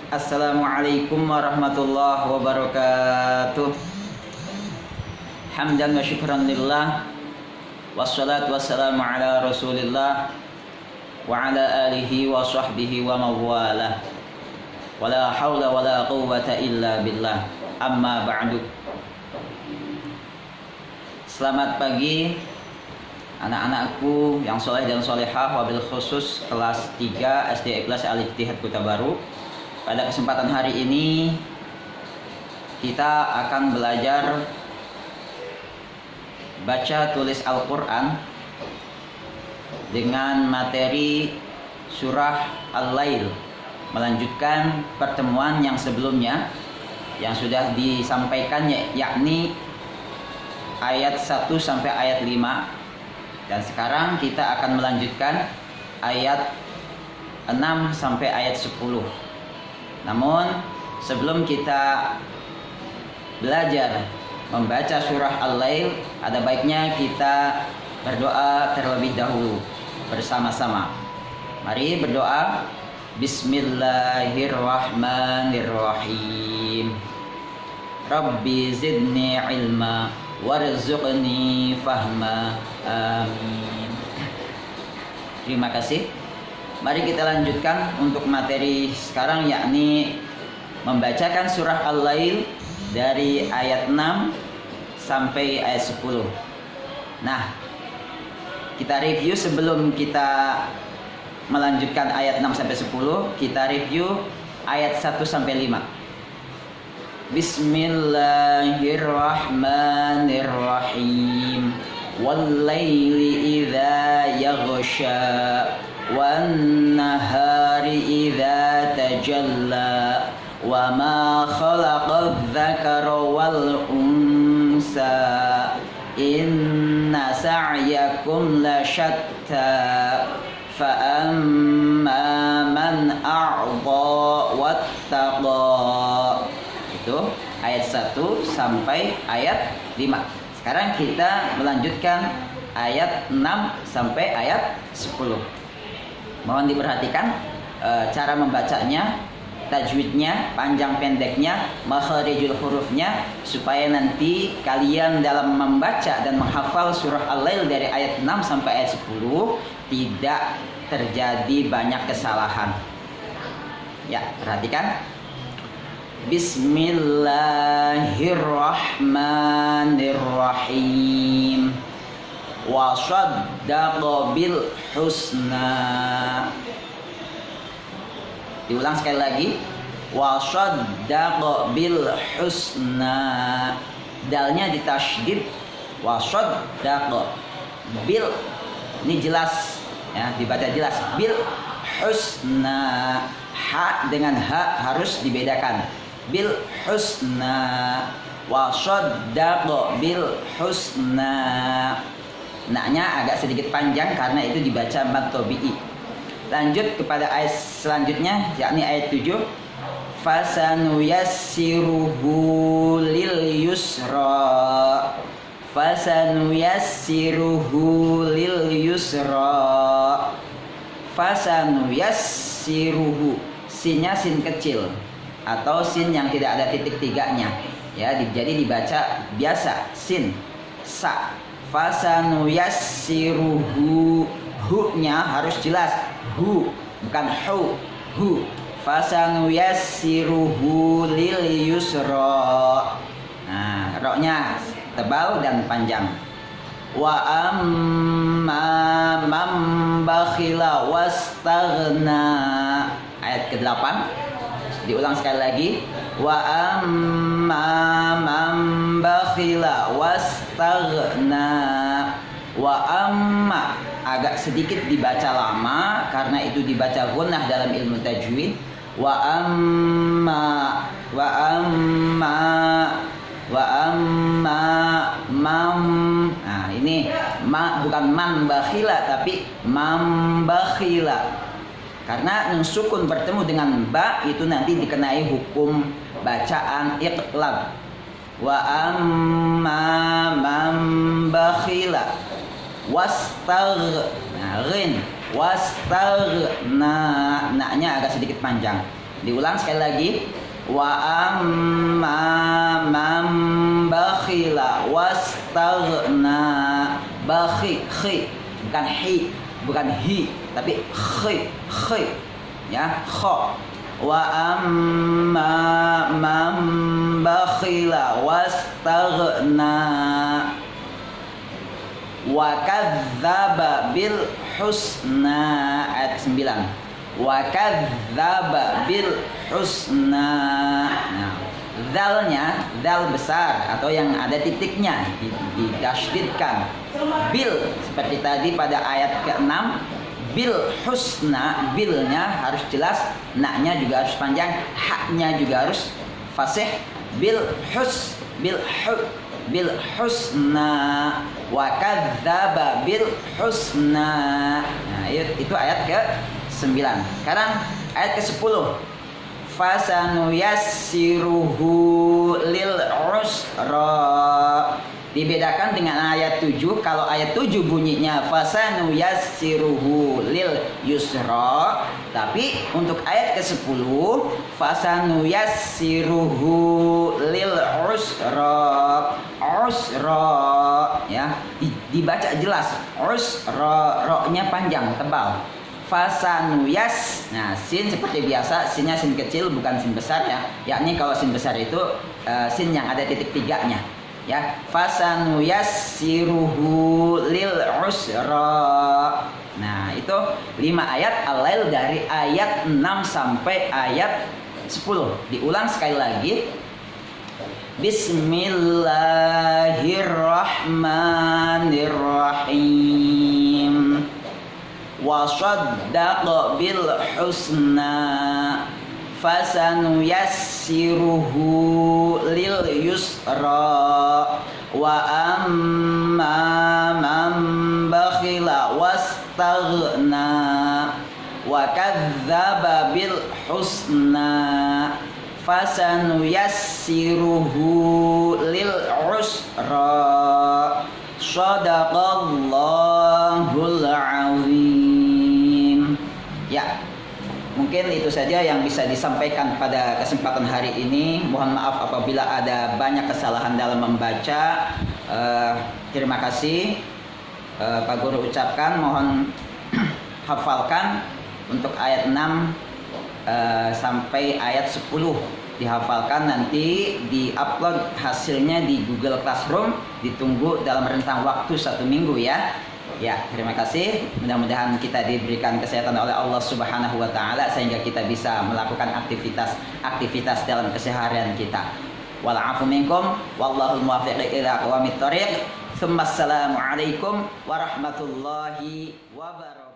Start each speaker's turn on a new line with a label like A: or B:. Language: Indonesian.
A: Assalamualaikum warahmatullahi wabarakatuh. Hamdan wa syukran lillah, wassalatu wassalamu ala rasulillah wa ala alihi wa sahbihi wa mawalah. Wala hawla wala quwwata illa billah. Amma ba'du. Selamat pagi anak-anakku yang soleh dan solehah, wabil khusus kelas 3 SD Ikhlas Al-Ittihad Kota Baru. Pada kesempatan hari ini kita akan belajar baca tulis Al-Quran dengan materi surah Al-Lail, melanjutkan pertemuan yang sebelumnya yang sudah disampaikan, yakni ayat 1 sampai ayat 5. Dan sekarang kita akan melanjutkan ayat 6 sampai ayat 10. Namun sebelum kita belajar membaca surah Al-Lail, ada baiknya kita berdoa terlebih dahulu bersama-sama. Mari berdoa. Bismillahirrahmanirrahim. Rabbi zidni ilma warzuqni fahma. Amin. Terima kasih. Mari kita lanjutkan untuk materi sekarang, yakni membacakan surah Al-Lail dari ayat 6 sampai ayat 10. Nah, kita review sebelum kita melanjutkan ayat 6 sampai 10, kita review ayat 1 sampai 5. Bismillahirrahmanirrahim. Wal-laili idza yaghsha wan-nahari idza tajalla wa ma khalaqadz-dzakara wal-unsa inna sa'yakum lasyatta fa amma man a'dha wattaqa. Itu ayat 1 sampai ayat 5. Sekarang kita melanjutkan ayat 6 sampai ayat 10. Mohon diperhatikan cara membacanya, tajwidnya, panjang pendeknya, makharijul hurufnya, supaya nanti kalian dalam membaca dan menghafal surah Al-Lail dari ayat 6 sampai ayat 10 tidak terjadi banyak kesalahan. Ya, perhatikan. Bismillahirrahmanirrahim. Wa saddaqa bil husna. Diulang sekali lagi. Wa saddaqa bil husna. Dalnya ditasydid. Wa saddaqa bil, ini jelas ya, dibaca jelas. Bil husna. Ha dengan ha harus dibedakan. Bil husna. Wa saddaqa bil husna. Naknya agak sedikit panjang karena itu dibaca mad tabi'i. Lanjut kepada ayat selanjutnya, yakni ayat 7. Fasanuyassiruhu lil yusra. Fasanuyassiruhu lil yusra. Fasanuyassiruhu. Sinnya sin kecil atau sin yang tidak ada titik tiganya. Ya, jadi dibaca biasa sin sa. Fasanuyassiruhu, hu-nya harus jelas, hu bukan hu, hu. Fasanuyassiruhu lil yusra. Nah, ro-nya tebal dan panjang. Wa amma man bakhila wastaghna. Ayat ke-8. Diulang sekali lagi. Wa amma man bakhila wastaghna. Wa amma agak sedikit dibaca lama karena itu dibaca gunnah dalam ilmu tajwid. Wa amma mam. Nah, ini ma bukan man bakhila tapi mam bakhila. Karena nun sukun bertemu dengan ba itu nanti dikenai hukum bacaan iqlab. Wa amma man bakhila wastaghna. Wastaghna, na-nya agak sedikit panjang. Diulang sekali lagi. Wa amma man bakhila wastaghna. Bakhi, khi, bukan hi, bukan hi, tapi khi, ya, kha. Wa amma man bakhila wastaghna wa kadzdzaba bil husna. Ayat 9. Wa kadzdzaba bil husna. Nah, zalnya, zal besar atau yang ada titiknya ditasydidkan. Bil seperti tadi pada ayat ke-6, bil husna, bilnya harus jelas, na-nya juga harus panjang, ha-nya juga harus fasih. Bil husna wa kadzdzaba bil husna. Nah, itu ayat ke-9. Sekarang ayat ke-10. Fasanuyassiruhu lil usra. Dibedakan dengan ayat 7. Kalau ayat 7 bunyinya fasanuyassiruhu lil yusra, tapi untuk ayat ke-10 fasanuyassiruhu lil usra. Usra, ya, dibaca jelas. Usra, ro-nya panjang, tebal. Fasanuyas. Nah, sin seperti biasa, sinnya sin kecil bukan sin besar ya. Yakni kalau sin besar itu sin yang ada titik 3-nya. Ya, fasanuyassiruhu lil usra. Nah, itu 5 ayat al-lail dari ayat 6 sampai ayat 10. Diulang sekali lagi. Bismillahirrahmanirrahim. Wa shaddaqa bil husna fasanuyassiruhu lil yusra wa amma man bakhila wastaghna wa kadzdzaba bil husna fasanuyassiruhu lil usra. Shadaqallahul azim. Ya, mungkin itu saja yang bisa disampaikan pada kesempatan hari ini. Mohon maaf apabila ada banyak kesalahan dalam membaca. Terima kasih Pak Guru ucapkan. Mohon hafalkan untuk ayat 6 sampai ayat 10 dihafalkan, nanti di-upload hasilnya di Google Classroom. Ditunggu dalam rentang waktu 1 minggu ya. Ya, terima kasih. Mudah-mudahan kita diberikan kesehatan oleh Allah Subhanahu wa taala sehingga kita bisa melakukan aktivitas dalam keseharian kita. Wal afu minkum wallahul muwaffiq ila aqwamit thoriq. Assalamualaikum warahmatullahi wabarakatuh.